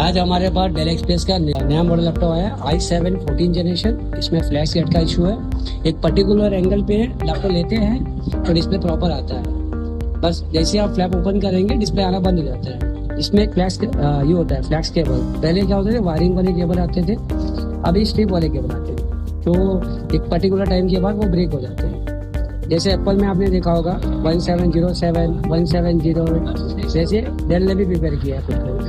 आज हमारे पास del XPS का नया मॉडल लैपटॉप आया है i7 14 जनरेशन। इसमें फ्लैश गेट का इशू है। एक पर्टिकुलर एंगल पे लैपटॉप लेते हैं तो डिस्प्ले प्रॉपर आता है। बस जैसे आप फ्लैप ओपन करेंगे डिस्प्ले आना बंद हो जाता है। इसमें एक फ्लैश ये होता है फ्लैक्स केबल। पहले क्या होते थे, वायरिंग वाले केबल आते थे, अभी स्ट्रिप वाले केबल आते हैं तो एक पर्टिकुलर टाइम के बाद वो ब्रेक हो जाते हैं। जैसे एप्पल में आपने देखा होगा 1707 170, जैसे डेल ने भी प्रिपेयर किया है।